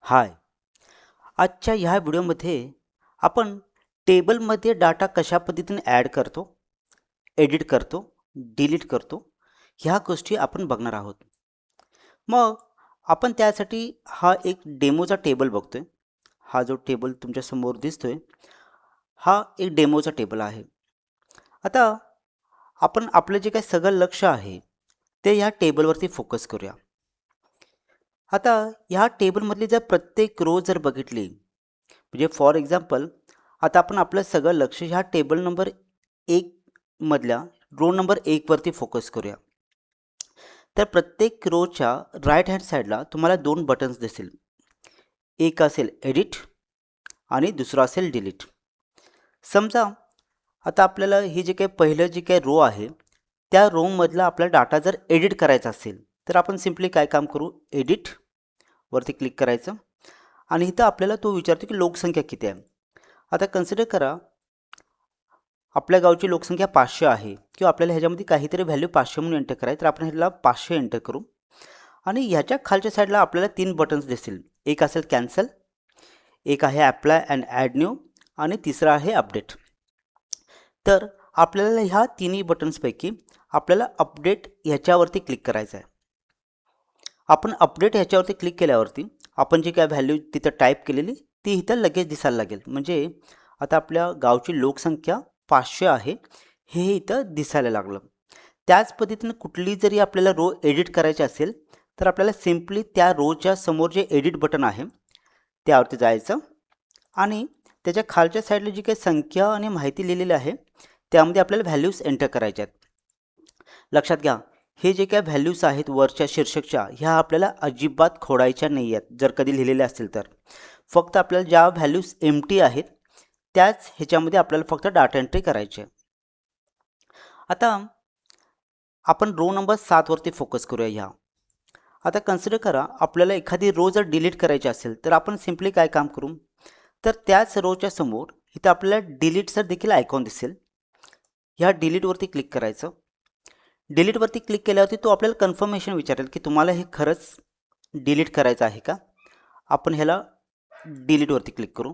हाय. आजच्या ह्या व्हिडिओमध्ये आपण टेबलमध्ये डाटा कशा पद्धतीने ॲड करतो, एडिट करतो, डिलीट करतो, ह्या गोष्टी आपण बघणार आहोत. मग आपण त्यासाठी हा एक डेमोचा टेबल बघतोय. हा जो टेबल तुमच्या समोर दिसतोय, हा एक डेमोचा टेबल आहे. आता आपण आपलं जे काही सगळं लक्ष आहे ते ह्या टेबलवरती फोकस करूया. आता ह्या टेबलमधली जर प्रत्येक रो जर बघितली, म्हणजे फॉर एक्झाम्पल आता आपण आपलं सगळं लक्ष ह्या टेबल नंबर 1 मधल्या रो नंबर 1 वरती फोकस करूया. तर प्रत्येक रोच्या राईट हँड साईडला तुम्हाला 2 बटन्स दिसतील. एक असेल एडिट आणि दुसरं असेल डिलीट. समजा आता आपल्याला हे जे काही पहिलं जे काही रो आहे त्या रोमधला आपला डाटा जर एडिट करायचा असेल तर आपण सिम्पली काय काम करू, एडिट वरती क्लिक करायचं आणि इथं आपल्याला तो विचारतो की लोकसंख्या किती आहे. आता कन्सिडर करा आपल्या गावची लोकसंख्या 500 आहे किंवा आपल्याला ह्याच्यामध्ये काहीतरी व्हॅल्यू 500 म्हणून एंटर करायचं, तर आपण ह्याला 500 एंटर करू. आणि ह्याच्या खालच्या साईडला आपल्याला 3 बटन्स दिसतील. एक असेल कॅन्सल, एक आहे अप्लाय अँड ॲड न्यू आणि तिसरा आहे अपडेट. तर आपल्याला ह्या तिन्ही बटन्सपैकी आपल्याला अपडेट ह्याच्यावरती क्लिक करायचं आहे. आपण अपडेट ह्याच्यावरती क्लिक केल्यावरती आपण जी काय व्हॅल्यू तिथं टाईप केलेली ती इथं लगेच दिसायला लागेल. म्हणजे आता आपल्या गावची लोकसंख्या 500 आहे हे इथं दिसायला लागलं. त्याच पद्धतीने कुठली जरी आपल्याला रो एडिट करायची असेल तर आपल्याला सिम्पली त्या रोच्या समोर जे एडिट बटन आहे त्यावरती जायचं आणि त्याच्या खालच्या साईडला जी काही संख्या आणि माहिती लिहिलेली आहे त्यामध्ये आपल्याला व्हॅल्यूज एंटर करायच्या आहेत. लक्षात घ्या, हे जे काही व्हॅल्यूज आहेत वरच्या शीर्षकच्या ह्या आपल्याला अजिबात खोडायच्या नाही आहेत जर कधी लिहिलेल्या असतील तर. फक्त आपल्याला ज्या व्हॅल्यूज एम्प्टी आहेत त्याच ह्याच्यामध्ये आपल्याला फक्त डाटा एंट्री करायची आहे. आता आपण रो नंबर 7 वरती फोकस करूया. ह्या आता कन्सिडर करा आपल्याला एखादी रो जर डिलीट करायची असेल तर आपण सिम्पली काय काम करू, तर त्याच रोच्या समोर इथं आपल्याला डिलीटचा देखील आयकॉन दिसेल. ह्या डिलीटवरती क्लिक करायचं. डिलीटवरती क्लिक केल्यावरती तो आपल्याला कन्फर्मेशन विचारेल की तुम्हाला हे खरंच डिलीट करायचं आहे का. आपण ह्याला डिलीटवरती क्लिक करू.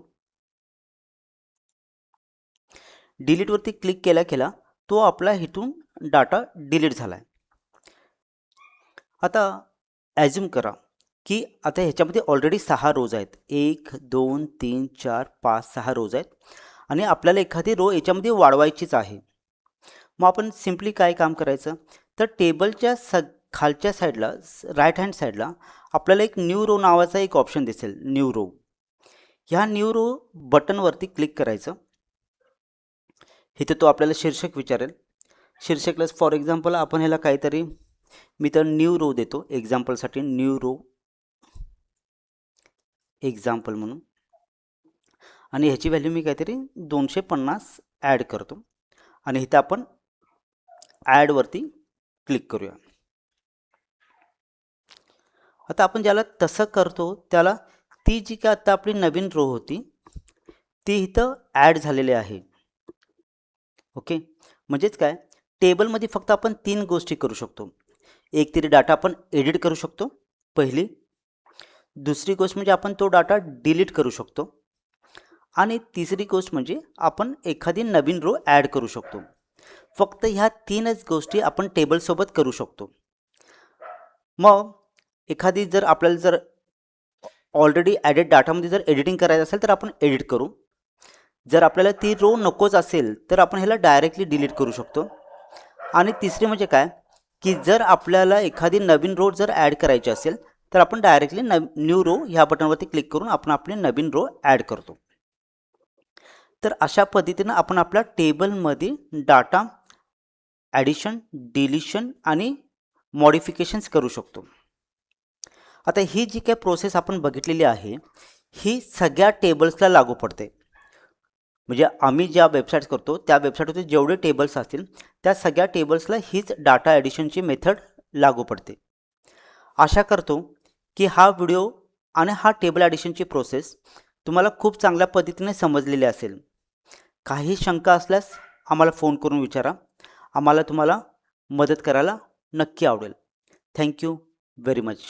डिलीटवरती क्लिक केला तो आपला इथून डाटा डिलीट झाला आहे. आता ॲज्युम करा की आता ह्याच्यामध्ये ऑलरेडी 6 रोज आहेत. 1 2 3 4 5 6 रोज आहेत आणि आपल्याला एखादी रो याच्यामध्ये वाढवायचीच आहे. मग आपण सिम्पली काय काम करायचं, तर टेबलच्या खालच्या साईडला राईट हँड साईडला आपल्याला एक न्यू रो नावाचा एक ऑप्शन दिसेल, न्यू रो. ह्या न्यू रो बटनवरती क्लिक करायचं. इथे तो आपल्याला शीर्षक विचारेल. शीर्षकला फॉर एक्झाम्पल आपण ह्याला काहीतरी मी तर न्यू रो देतो एक्झाम्पलसाठी, न्यू रो एक्झाम्पल म्हणून आणि ह्याची व्हॅल्यू मी काहीतरी 250 ॲड करतो आणि इथं आपण ॲडवरती क्लिक करूया. आता आपण ज्याला तसं करतो त्याला ती जी काय आता आपली नवीन रो होती ती इथं ॲड झालेली आहे. ओके, म्हणजेच काय, टेबलमध्ये फक्त आपण 3 गोष्टी करू शकतो. एक तरी डाटा आपण एडिट करू शकतो पहिली, दुसरी गोष्ट म्हणजे आपण तो डाटा डिलीट करू शकतो आणि तिसरी गोष्ट म्हणजे आपण एखादी नवीन रो ॲड करू शकतो. फक्त ह्या 3च गोष्टी आपण टेबलसोबत करू शकतो. मग एखादी जर आपल्याला जर ऑलरेडी ॲडेड डाटामध्ये जर एडिटिंग करायचं असेल तर आपण एडिट करू. जर आपल्याला ती रो नकोच असेल तर आपण ह्याला डायरेक्टली डिलीट करू शकतो. आणि तिसरी म्हणजे काय, की जर आपल्याला एखादी नवीन रो जर ॲड करायची असेल तर आपण डायरेक्टली न्यू रो ह्या बटनवरती क्लिक करून आपण आपली नवीन रो ॲड करतो. तर अशा पद्धतीनं आपण आपल्या टेबलमध्ये डाटा ॲडिशन, डिलिशन आणि मॉडिफिकेशन्स करू शकतो. आता ही जी काही प्रोसेस आपण बघितलेली आहे ही सगळ्या टेबल्सला लागू पडते. म्हणजे आम्ही ज्या वेबसाईट्स करतो त्या वेबसाईटवरती जेवढे टेबल्स असतील त्या सगळ्या टेबल्सला हीच डाटा ॲडिशनची मेथड लागू पडते. आशा करतो की हा व्हिडिओ आणि हा टेबल ॲडिशनची प्रोसेस तुम्हाला खूप चांगल्या पद्धतीने समजलेली असेल. काही शंका असल्यास आम्हाला फोन करून विचारा. आम्हाला तुम्हाला मदत करायला नक्की आवडेल. Thank you very much.